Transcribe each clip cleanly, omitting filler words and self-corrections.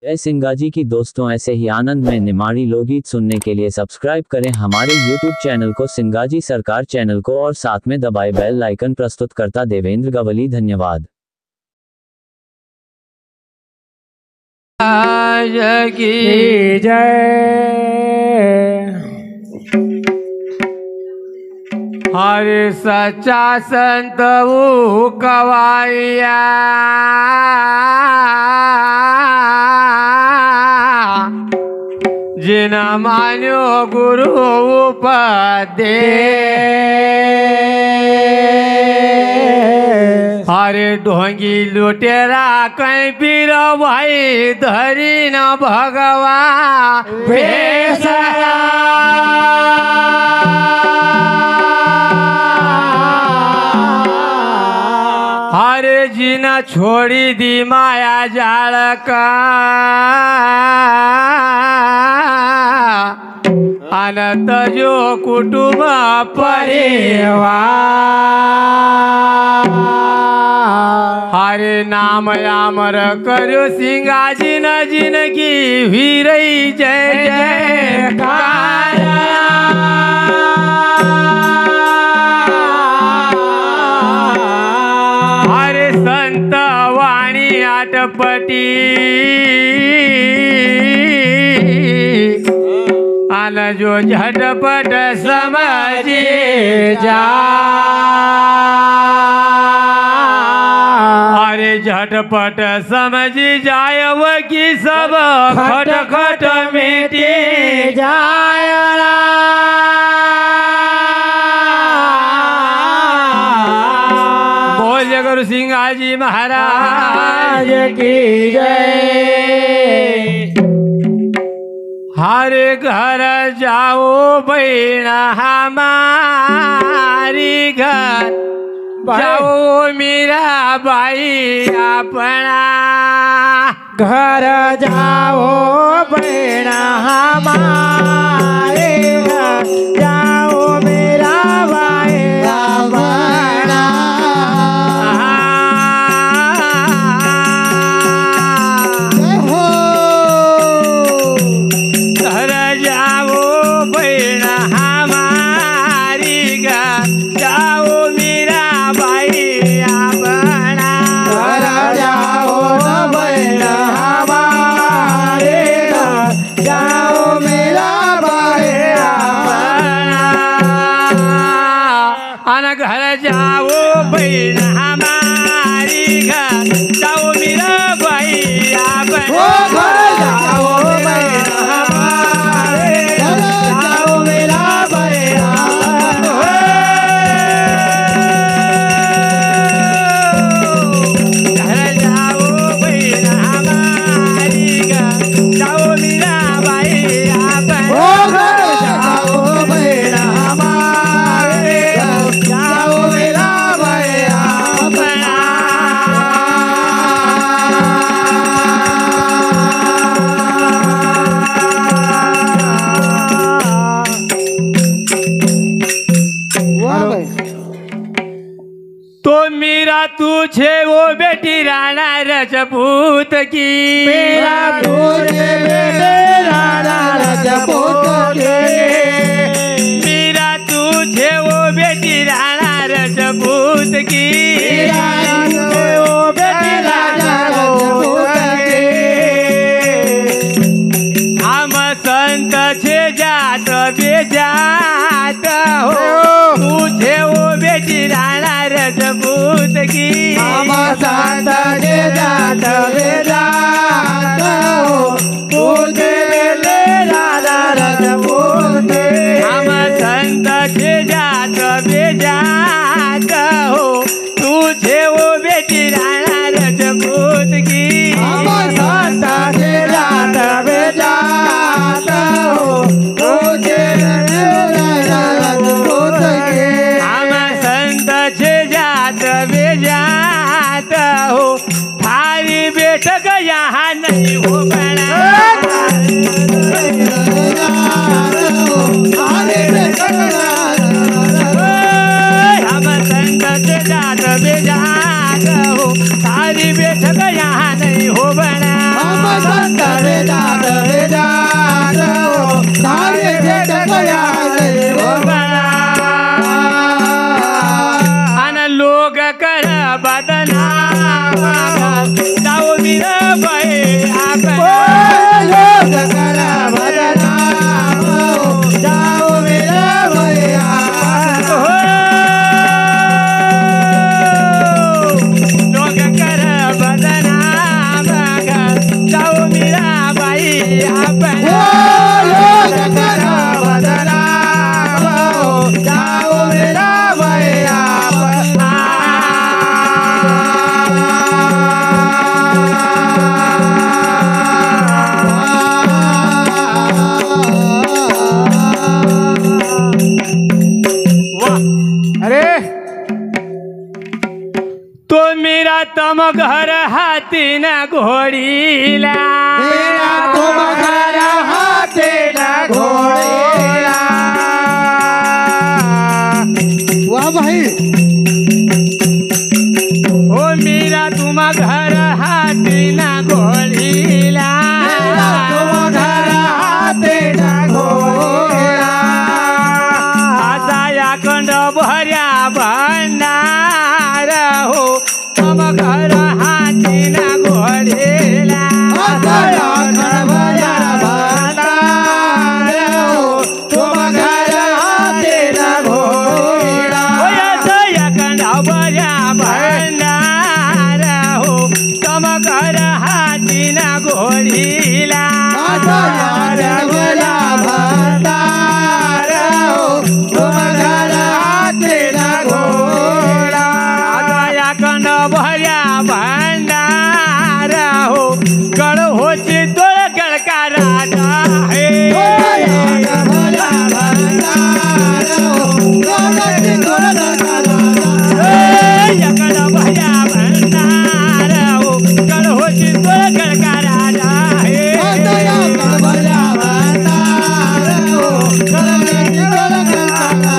जय सिंगाजी की दोस्तों, ऐसे ही आनंद में निमाड़ी लोकगीत सुनने के लिए सब्सक्राइब करें हमारे YouTube चैनल को, सिंगाजी सरकार चैनल को, और साथ में दबाए बेल आइकन। प्रस्तुत करता देवेंद्र गवली। धन्यवाद। की जय। हरे सच्चा संत वो कवाया, जिना मान्यो गुरु उपदेश। हरे ढोंगी लुटेरा कहीं पीर भाई धरी न भगवा बेसरा। हरे जिना छोड़ी दी माया जाल का, अनंत जो कुटुंब परिवार। हरे नाम अमर करो सिंगाजी न जिनकी वीरई जय जयकार। हरे संत वाणी आटपटी, अन जो झटपट समझी जा। अरे झटपट समझी जाय वो की सब खट खट मिटी जाय। बोल जय गुरु सिंगाजी महाराज की जय। हरे घर जाओ बहना हमारी, घर जाओ मेरा भाई अपना। घर जाओ बहना हमारे, घर जाओ मेरा भाई अपना। घर जाओ बहन हमारी, घर जाओ मेरा भाई अपना। घर जाओ बहन हमारे, घर जाओ मेरा भाई अपना। घर जाओ बहन हमारी, घर जाओ मेरा भाई अपना। घर जाओ बहन हमारे, जाओ मेरा भाई अपना। तो मेरा तुझे वो बेटी राणा रजपूत की, मेरा तुझे बेटी राणा रजपूत की। मेरा तुझे वो बेटी राणा रजपूत की, वो बेटी राणा रजपूत की। हम संत छे जात बेजात हो, तुझे वो बेटी राणा रजपूत की। हम संत छे जात बेजात हो, तुझे राणा रजपूत की। हम संत छे जात बेजात हो, तुझे वो बेटी राणा रजपूत की। हम संत छे जात बेजात हो, तुझे राणा रजपूत की। हम संत छे जात बेजात हो, थारी बैठक यहाँ न लोग कर बदनाम जाऊ मीराबाई लोग कर बदनाम जाऊ मीराबाई लोग कर बदनाम जाऊ मीराबाई लोग कर बदनाम जाऊ मीराबाई तो मेरा तम घर हाथी न घोड़ीला मेरा तुम घर हाथी न घोड़ीला वाह भाई ओ मेरा तुम घर हाथी न घोड़ीला मेरा तुम घर हाथी न घोड़ीला आता या कंड भर्या भंडार हो तम घर हाथी न घोड़ीला आता या कंड भर्या भंडार हो तम घर हाथी न घोड़ीला ओ आता या कंड भर्या भंडार हो तम घर हाथी न घोड़ीला आता या कंड भर्या भंडार हो तम घर हाथी न घोड़ा आता या कंड भर्या भंडार हो गड़ होची तोळ गळका राजा हे भर्या भंडार हो गड़ होची तोळ गळका राजा या कंड भर्या भंडार हो गड़ होची तोळ गळका राजा हे या कंड भर्या भंडार हो गड़ होची तोळ गळका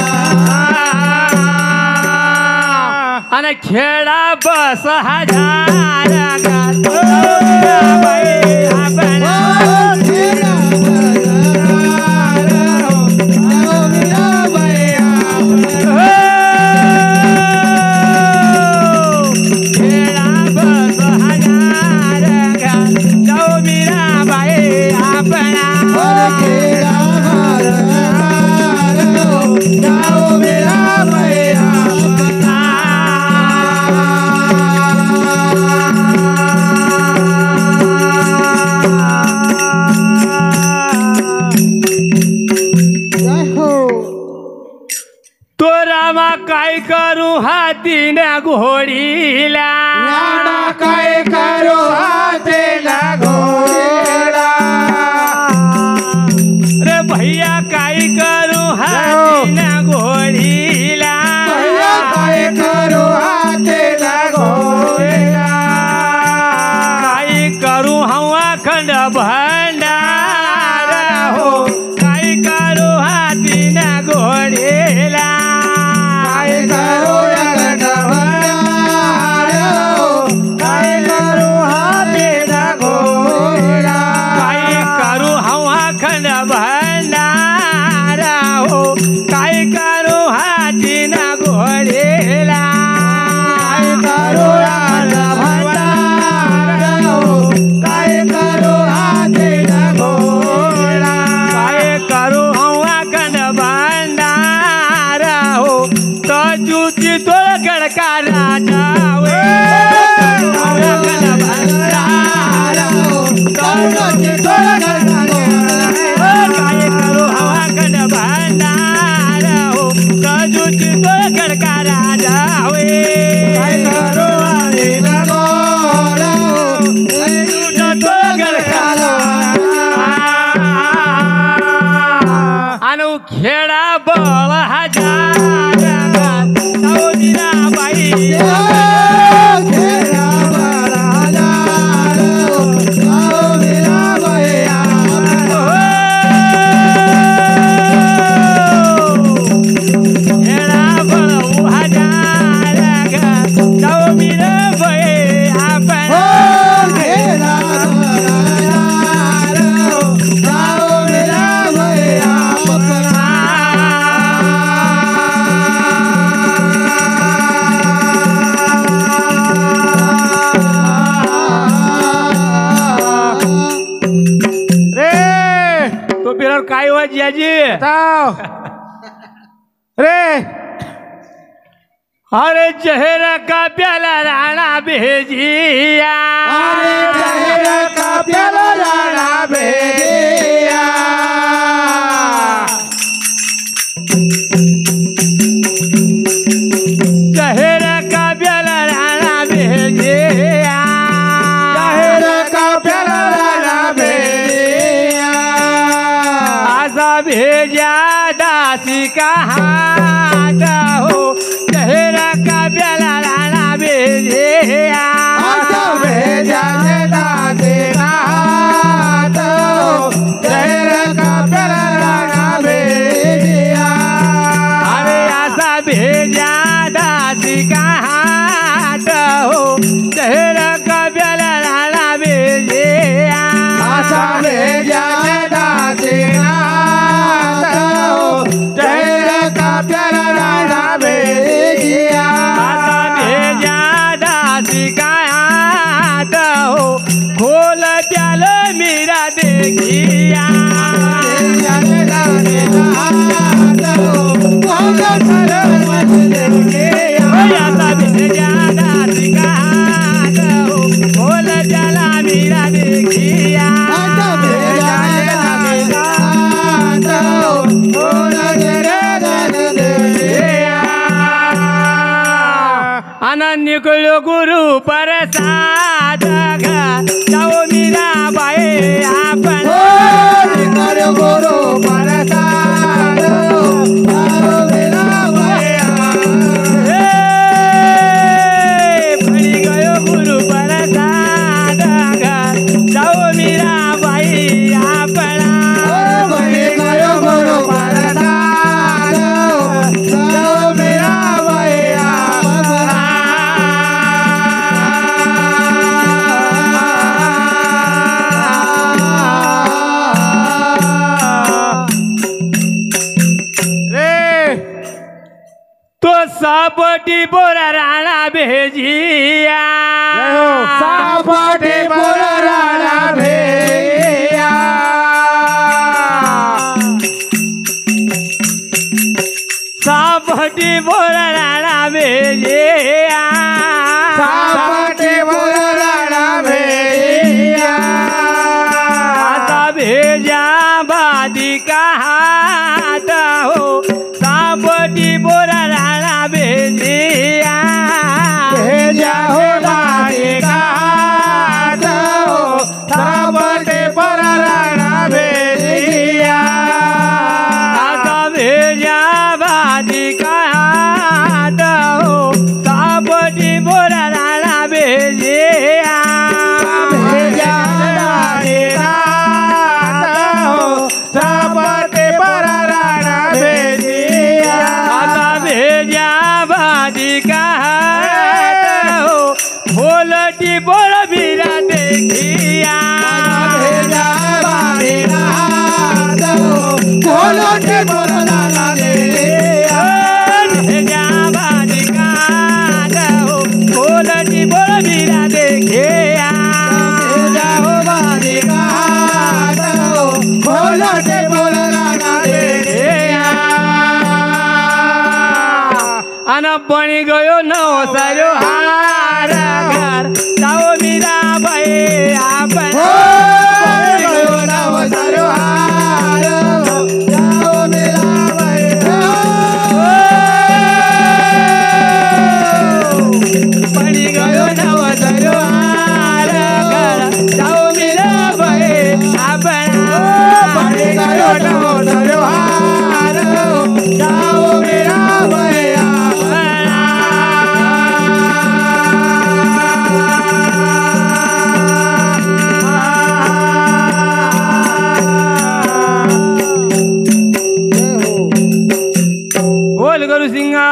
आणि खेळा बस हजार तो रामा काय करू हातीन घोडीला रामा काय करू हातीन घोडीला रे भैया काय करू हातीन घोडीला भैया काय करू हातीन घोडीला काय करू हवा खंड भंडार हो काय करू हातीन घोडीला भंडार हो काय करू हाती न घोडीला काय करू भंडार हो काय करू हाती न घोडा काय करू हवाखंड भंडार हो तो जुची तोळ गडका राजा हवाखंड भंडार हो तो जुची तोळ गडका भंडार हो कजूची तो गडका राजा होय काय करू आणि नगोरा कजूचा तो गडका अनु खेळा बळ हजार सौदीना बाई खेळा बळ हजार सौदीना बाई काय हो जियाजी रे अरे चेहरा का प्याला राणा भेजिया चेहरा का प्याला राणा भेजिया चेहरा का प्याला राणा भेजिया चेहरा का प्याला राणा भेजिया आजा भेजा दासी का हाथ हो चेहरा का प्याला राणा भेजिया भेजा दासी का हाथ चेहरा का प्याला राणा भेजिया अरे आजा भेजा दासी का हाथ हो चेहरा का प्याला राणा भेजिया आशा भेजा दासी का हाथ चेहरा का प्याला राणा भेजिया आजा भेजा दासी का हाथ हो खोल प्यालो मेरा देखिया आजा भेजा दासी का हाथ हो खोल प्याला मेरा देखिया अनन्य कुलो गुरु प्रसाद जाओ मीरा बाई आपण गुरु प्रसाद फळी गयो गुरु प्रसाद जाओ मीरा बाई आपण गुरु प्रसाद मेरा भैया तो सापटी बोरा राणा भेजिया सापटे बोला राणा भैया सापटी बोरा राणा भेजिया सापटे बोला राणा भैया आता भेजा बादी का हाथ हो सापटी बोरा राणा भेजिया भेजा हो लागे का हाथ हो सापटे बोला राणा भैया आता भेजा बादी का हाथ हो सापटी बोरा राणा भेजिया भेजा लागे का हाथ हो सापटे बोला राणा भैया आता भेजा बादी का हाथ हो भोलटी बोल मीरा देखिया भेजा बारे हाथ बोलो के बोला ना दे भेजा बादी का हाथ हो भोलटी बोल मीरा देखिया भेजा हो बारे हाथ बोलो के बोला ना दे अन बनी गयो नवसारो हार घर जाओ मीरा बाई आपण गयो ना सारो हार जाओ मेरा बनी गयो नवसारो हार घर जाओ मीरा बाई आपण बड़े गयो ना सारो हार जाओ मेरा भैया बोल गुरु सिंगा